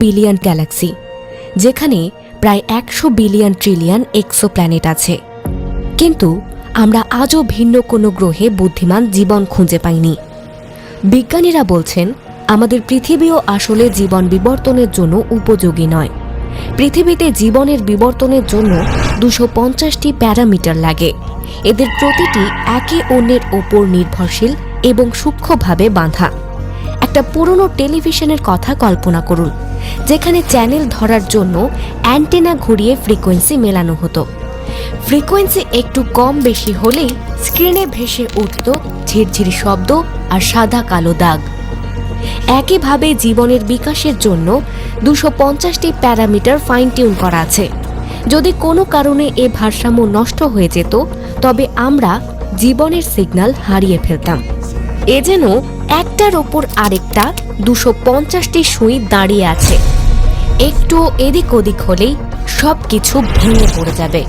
Billion Galaxy, যেখানে প্রায় 100 billion trillion exoplanet আছে। কিন্তু আমরা আজও ভিন্ন কোনো গ্রহে বুদ্ধিমান জীবন খুঁজে পাইনি। বিজ্ঞানীরা বলছেন আমাদের পৃথিবীও আসলে জীবন বিবর্তনের জন্য উপযোগী নয়। পৃথিবীতে জীবনের বিবর্তনের জন্য 250টি প্যারামিটার লাগে। এদের প্রতিটি একে অন্যের ওপর নির্ভরশীল এবং সূক্ষ্মভাবে বাঁধা। একটা পুরনো টেলিভিশনের কথা কল্পনা করুন, যেখানে চ্যানেল ধরার জন্য অ্যান্টেনা ঘুরিয়ে ফ্রিকোয়েন্সি মেলানো হতো। ফ্রিকোয়েন্সি একটু কম বেশি হলেই স্ক্রিনে ভেসে উঠত ঝিরঝিরি শব্দ আর সাদা কালো দাগ। একইভাবে জীবনের বিকাশের জন্য 250টি প্যারামিটার ফাইন টিউন করা আছে। যদি কোনো কারণে এ ভারসাম্য নষ্ট হয়ে যেত, তবে আমরা জীবনের সিগন্যাল হারিয়ে ফেলতাম। এ যেন একটার ওপর আরেকটা 250টি সুই দাঁড়িয়ে আছে। একটু এদিক ওদিক হলেই সব কিছু ভেঙে পড়ে যাবে।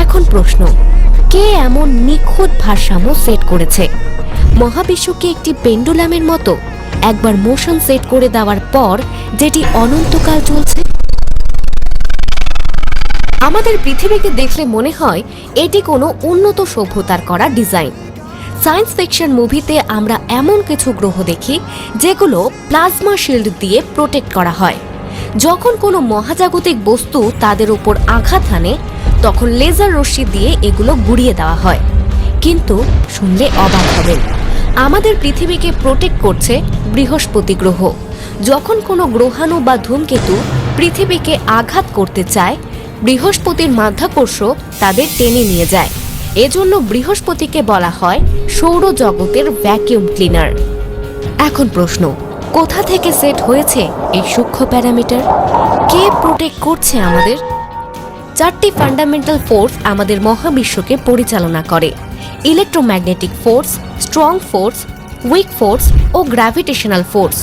এখন প্রশ্ন, কে এমন নিখুঁত ভারসাম্য সেট করেছে? মহাবিশ্বকে একটি পেন্ডুলামের মতো একবার মোশন সেট করে দেওয়ার পর যেটি অনন্তকাল চলছে। আমাদের পৃথিবীকে দেখলে মনে হয় এটি কোনো উন্নত সভ্যতার করা ডিজাইন। সায়েন্স ফিকশন মুভিতে আমরা এমন কিছু গ্রহ দেখি যেগুলো প্লাজমা শিল্ড দিয়ে প্রোটেক্ট করা হয়। যখন কোনো মহাজাগতিক বস্তু তাদের উপর আঘাত হানে, তখন লেজার রশ্মি দিয়ে এগুলো গুঁড়িয়ে দেওয়া হয়। কিন্তু শুনলে অবাক হবেন, আমাদের পৃথিবীকে প্রোটেক্ট করছে বৃহস্পতি গ্রহ। যখন কোনো গ্রহাণু বা ধূমকেতু পৃথিবীকে আঘাত করতে চায়, বৃহস্পতির মাধ্যাকর্ষ তাদের টেনে নিয়ে যায়। এজন্য বৃহস্পতিকে বলা হয় সৌরজগতের ভ্যাকিউম ক্লিনার। এখন প্রশ্ন, কোথা থেকে সেট হয়েছে এই সূক্ষ্ম প্যারামিটার? কে প্রোটেক্ট করছে আমাদের? 4টি ফান্ডামেন্টাল ফোর্স আমাদের মহাবিশ্বকে পরিচালনা করে: electromagnetic force, strong force, weak force ও গ্র্যাভিটেশনাল ফোর্স।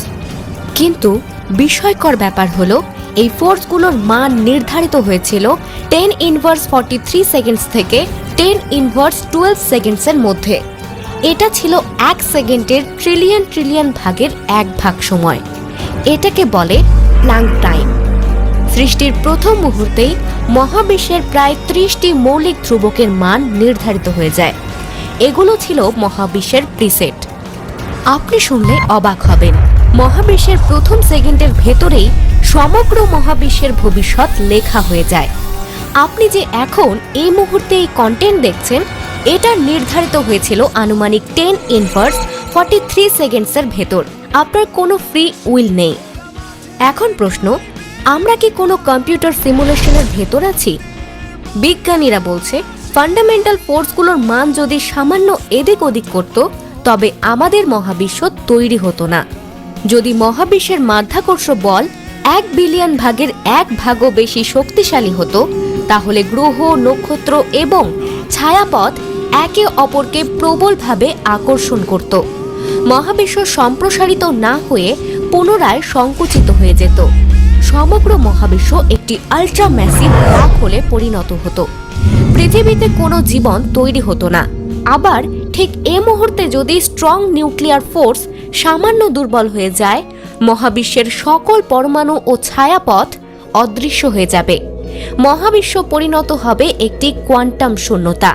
কিন্তু বিস্ময়কর ব্যাপার হলো, এই ফোর্সগুলোর মান নির্ধারিত হয়েছিল 10⁻43 সেকেন্ডস থেকে 10⁻12 সেকেন্ডসের মধ্যে। এটা ছিল 1 সেকেন্ডের ট্রিলিয়ন ট্রিলিয়ন ভাগের 1 ভাগ সময়। এটাকে বলে প্ল্যাঙ্ক টাইম। সৃষ্টির প্রথম মুহূর্তেই মহাবিশ্বের প্রায় 30টি মৌলিক ধ্রুবকের মান নির্ধারিত হয়ে যায়। এগুলো ছিল মহাবিশ্বের প্রিসেট। আপনি শুনলে অবাক হবেন, মহাবিশ্বের প্রথম সেকেন্ডের ভেতরেই সমগ্র মহাবিশ্বের ভবিষ্যৎ লেখা হয়ে যায়। আপনি যে এখন এই মুহূর্তে এই কন্টেন্ট দেখছেন, এটা নির্ধারিত হয়েছিল আনুমানিক 10⁻43 সেকেন্ডসের ভেতর। আপনার কোনো ফ্রি উইল নেই। এখন প্রশ্ন, আমরা কি কোনো কম্পিউটার সিমুলেশনের ভেতর আছি? বিজ্ঞানীরা বলছে ফান্ডামেন্টাল ফোর্সগুলোর মান যদি সামান্য এদিক ওদিক করত, তবে আমাদের মহাবিশ্ব তৈরি হতো না। যদি মহাবিশ্বের মাধ্যাকর্ষ বল 1 বিলিয়ন ভাগের 1 ভাগও বেশি শক্তিশালী হতো, তাহলে গ্রহ, নক্ষত্র এবং ছায়াপথ একে অপরকে প্রবলভাবে আকর্ষণ করত। মহাবিশ্ব সম্প্রসারিত না হয়ে পুনরায় সংকুচিত হয়ে যেত। সমগ্র মহাবিশ্ব একটি আল্ট্রা ম্যাসিভ ব্ল্যাক হোলে পরিণত হতো। পৃথিবীতে কোনো জীবন তৈরি হতো না। আবার ঠিক এই মুহূর্তে যদি স্ট্রং নিউক্লিয়ার ফোর্স সামান্য দুর্বল হয়ে যায়, মহাবিশ্বের সকল পরমাণু ও ছায়াপথ অদৃশ্য হয়ে যাবে। মহাবিশ্ব পরিণত হবে একটি কোয়ান্টাম শূন্যতা।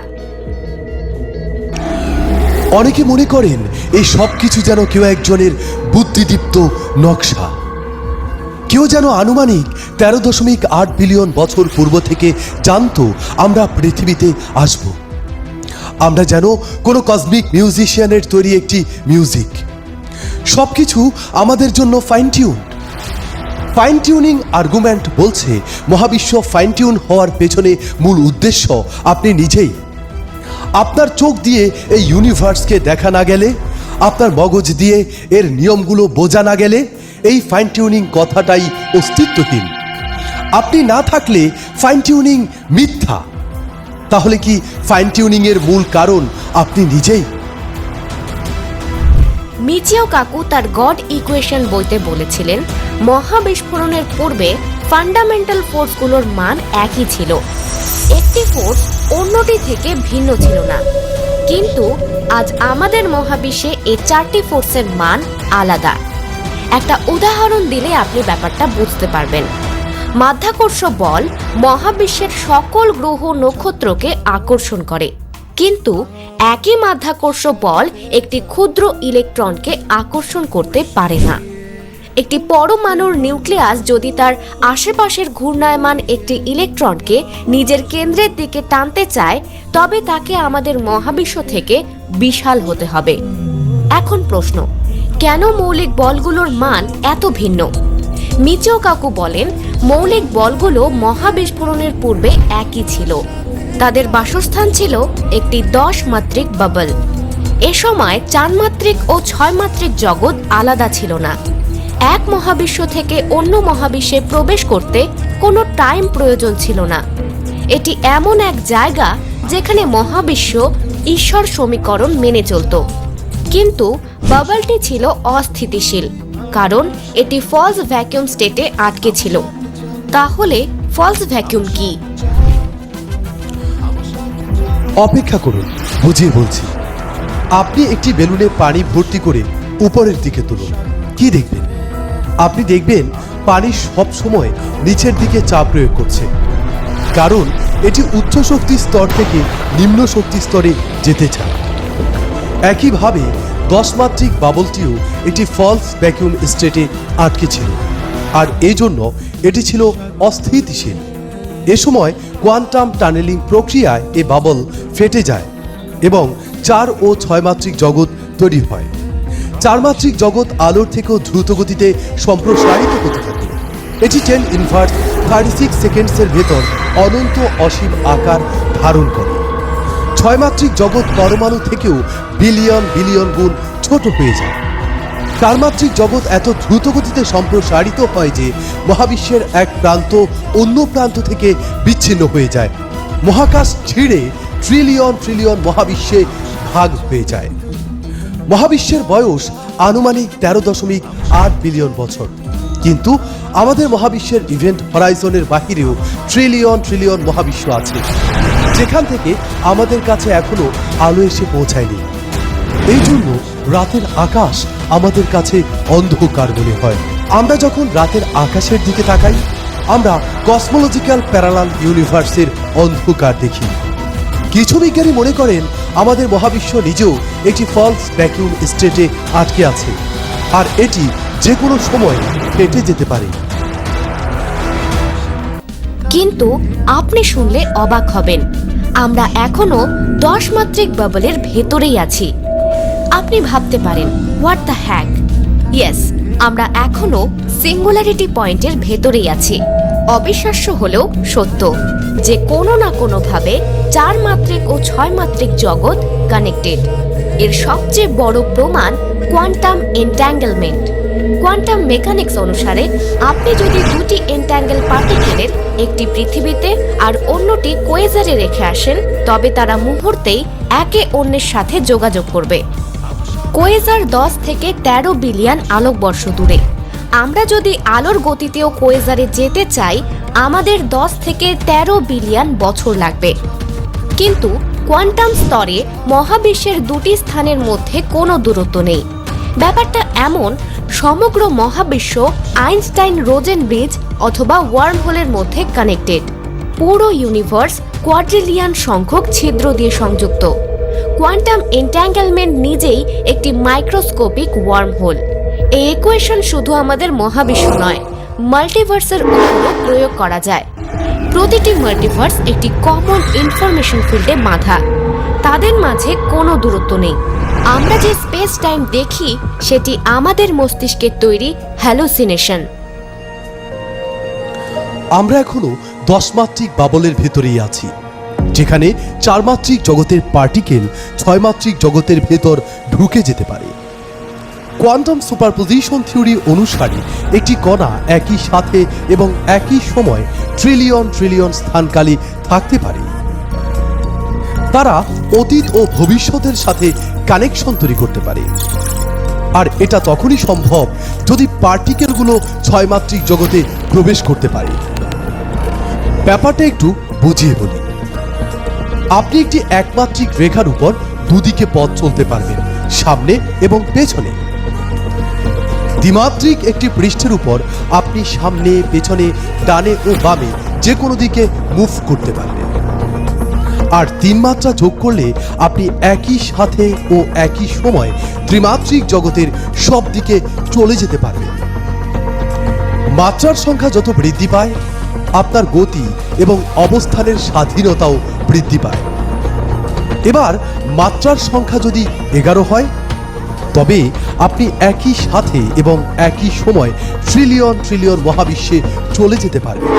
অনেকে মনে করেন এই সব কিছু যেন কেউ একজনের বুদ্ধিদীপ্ত নকশা। কেউ যেন আনুমানিক 13.8 বিলিয়ন বছর পূর্ব থেকে জানতো আমরা পৃথিবীতে আসব। আমরা যেন কোনো কসমিক মিউজিশিয়ানের তৈরি একটি মিউজিক। সবকিছু আমাদের জন্য ফাইন টিউনিং আর্গুমেন্ট বলছে মহাবিশ্ব ফাইন টিউন হওয়ার পেছনে মূল উদ্দেশ্য আপনি নিজেই। আপনার চোখ দিয়ে এই ইউনিভার্সকে দেখা না গেলে, আপনার মগজ দিয়ে এর নিয়মগুলো বোঝা না গেলে, এই ফাইন টিউনিং কথাটাই অস্তিত্বহীন। আপনি না থাকলে ফাইন টিউনিং মিথ্যা। তাহলে কি ফাইন টিউনিং এর মূল কারণ আপনি নিজেই? মিচিও কাকু তার গড ইকুয়েশন বইতে বলেছিলেন, মহাবিস্ফোরণের পূর্বে ফান্ডামেন্টাল ফোর্সগুলোর মান একই ছিল। একটি ফোর্স অন্যটি থেকে ভিন্ন ছিল না। কিন্তু আজ আমাদের মহাবিশ্বে এই 4টি ফোর্সের মান আলাদা। একটা উদাহরণ দিলে আপনি ব্যাপারটা বুঝতে পারবেন। মাধ্যাকর্ষ বল মহাবিশ্বের সকল গ্রহ নক্ষত্রকে আকর্ষণ করে, কিন্তু একই মাধ্যাকর্ষ বল একটি ক্ষুদ্র ইলেকট্রনকে আকর্ষণ করতে পারে না। একটি পরমাণুর নিউক্লিয়াস যদি তার আশেপাশের ঘূর্ণায়মান একটি ইলেকট্রনকে নিজের কেন্দ্রের দিকে টানতে চায়, তবে তাকে আমাদের মহাবিশ্ব থেকে বিশাল হতে হবে। এখন প্রশ্ন, কেন মৌলিক বলগুলোর মান এত ভিন্ন? মিচিও কাকু বলেন, মৌলিক বলগুলো মহাবিস্ফোরণের পূর্বে একই ছিল। তাদের বাসস্থান ছিল একটি 10 মাত্রিক বাবল। এ সময় 4 মাত্রিক ও 6 মাত্রিক জগৎ আলাদা ছিল না। এক মহাবিশ্ব থেকে অন্য মহাবিশ্বে প্রবেশ করতে কোনো টাইম প্রয়োজন ছিল না। এটি এমন এক জায়গা যেখানে মহাবিশ্ব ঈশ্বর সমীকরণ মেনে চলত। কিন্তু বাবলটি ছিল অস্থিতিশীল, কারণ এটি ফলস ভ্যাকুয়াম স্টেটে আটকে ছিল। তাহলে ফলস ভ্যাকুয়াম কি? অপেক্ষা করুন, বুঝিয়ে বলছি। আপনি একটি বেলুনে পানি ভর্তি করে উপরের দিকে তুলুন, কি দেখবেন? আপনি দেখবেন পানি সব সময় নিচের দিকে চাপ প্রয়োগ করছে, কারণ এটি উচ্চ শক্তি স্তর থেকে নিম্ন শক্তি স্তরে যেতে চায়। একইভাবে 10 মাত্রিক বাবলটিও একটি ফলস ভ্যাকুয়াম স্টেটে আটকে ছিল, আর এজন্য এটি ছিল অস্থিতিশীল। এ সময় কোয়ান্টাম টানেলিং প্রক্রিয়ায় এই বাবল ফেটে যায় এবং 4 ও 6 মাত্রিক জগৎ তৈরি হয়। 4 মাত্রিক জগৎ আলোর থেকেও দ্রুত গতিতে সম্প্রসারিত হতে থাকে। এটি 10⁻36 সেকেন্ডসের ভেতর অনন্ত অসীম আকার ধারণ করে। 6 মাত্রিক জগৎ পরমাণু থেকেও বিলিয়ন বিলিয়ন গুণ ছোট হয়ে যায়। 4 মাত্রিক জগৎ এত দ্রুত গতিতে সম্প্রসারিত হয় যে মহাবিশ্বের এক প্রান্ত অন্য প্রান্ত থেকে বিচ্ছিন্ন হয়ে যায়। মহাকাশ ছিঁড়ে ট্রিলিয়ন ট্রিলিয়ন মহাবিশ্বে ভাগ হয়ে যায়। মহাবিশ্বের বয়স আনুমানিক 13.8 বিলিয়ন বছর, কিন্তু আমাদের মহাবিশ্বের ইভেন্ট হরাইজনের বাহিরেও ট্রিলিয়ন ট্রিলিয়ন মহাবিশ্ব আছে, যেখান থেকে আমাদের কাছে এখনো আলো এসে পৌঁছায়নি। এই জন্য রাতের আকাশ আমাদের কাছে অন্ধকার মনে হয়। আমরা যখন রাতের আকাশের দিকে তাকাই, আমরা কসমোলজিক্যাল প্যারালাল ইউনিভার্সের অন্ধকার দেখি। কিছু বিজ্ঞানী মনে করেন আমাদের মহাবিশ্ব নিজেও একটি ফলস ভ্যাকুয়াম স্টেটে আটকে আছে, আর এটি যে কোনো সময় ফেটে যেতে পারে। কিন্তু আপনি শুনলে অবাক হবেন, আমরা এখনো 10 মাত্রিক বাবলের ভেতরেই আছি। আপনি ভাবতে পারেন, হোয়াট দ্য হ্যাক? ইয়েস, আমরা এখনো সিঙ্গুলারিটি পয়েন্টের ভেতরেই আছি। অবিশ্বাস্য হলেও সত্য যে কোনো না কোনোভাবে 4 মাত্রিক ও 6 মাত্রিক জগৎ কানেক্টেড। এর সবচেয়ে বড় প্রমাণ কোয়ান্টাম এন্ট্যাঙ্গেলমেন্ট। কোয়ান্টাম মেকানিক্স অনুসারে আপনি যদি দুটি এন্ট্যাঙ্গেল পার্টিকেলের একটি পৃথিবীতে আর অন্যটি কোয়েজারে রেখে আসেন, তবে তারা মুহূর্তেই একে অন্যের সাথে যোগাযোগ করবে। কোয়েজার 10 থেকে 13 বিলিয়ন আলোকবর্ষ দূরে। আমরা যদি আলোর গতিতেও কোয়েজারে যেতে চাই, আমাদের 10 থেকে 13 বিলিয়ন বছর লাগবে। কিন্তু কোয়ান্টাম স্তরে মহাবিশ্বের দুটি স্থানের মধ্যে কোনো দূরত্ব নেই। ব্যাপারটা এমন, সমগ্র মহাবিশ্ব আইনস্টাইন রোজেন ব্রিজ অথবা ওয়ার্ম হোলের মধ্যে কানেক্টেড। পুরো ইউনিভার্স কোয়াড্রিলিয়ন সংখ্যক ছিদ্র দিয়ে সংযুক্ত। কোয়ান্টাম এন্ট্যাঙ্গেলমেন্ট নিজেই একটি মাইক্রোস্কোপিক ওয়ার্ম হোল। এই ইকুয়েশন শুধু আমাদের মহাবিশ্ব নয়, মাল্টিভার্সের উপরও প্রয়োগ করা যায়। প্রতিটি মাল্টিভার্স একটি কমন ইনফরমেশন ফিল্ডে বাঁধা। তাদের মাঝে কোনো দূরত্ব নেই। আমরা যে স্পেস টাইম দেখি সেটি আমাদের মস্তিষ্কের তৈরি হ্যালুসিনেশন। আমরা এখনো 10 মাত্রিক বাবলের ভেতরেই আছি, যেখানে 4 মাত্রিক জগতের পার্টিকেল 6 মাত্রিক জগতের ভেতর ঢুকে যেতে পারে। কোয়ান্টাম সুপারপোজিশন থিওরি অনুসারে একটি কণা একই সাথে এবং একই সময় ট্রিলিয়ন ট্রিলিয়ন স্থানকালে থাকতে পারে। তারা অতীত ও ভবিষ্যতের সাথে কানেকশন তৈরি করতে পারে, আর এটা তখনই সম্ভব যদি পার্টিকেলগুলো 6 মাত্রিক জগতে প্রবেশ করতে পারে। ব্যাপারটা একটু বুঝিয়ে বলি। আপনি একটি একমাত্রিক রেখার উপর দুদিকে পথ চলতে পারবেন, সামনে এবং পেছনে। দ্বিমাত্রিক একটি পৃষ্ঠের উপর আপনি সামনে, পেছনে, ডানে ও বামে যে কোনো দিকে মুভ করতে পারবেন। আর 3 মাত্রা যোগ করলে আপনি একই সাথে ও একই সময় ত্রিমাত্রিক জগতের সব দিকে চলে যেতে পারবেন। মাত্রার সংখ্যা যত বৃদ্ধি পায়, আপনার গতি এবং অবস্থানের স্বাধীনতাও বৃদ্ধি পায়। এবার মাত্রার সংখ্যা যদি 11 হয়, তবে আপনি একই সাথে এবং একই সময় ট্রিলিয়ন ট্রিলিয়ন মহাবিশ্বে চলে যেতে পারবেন।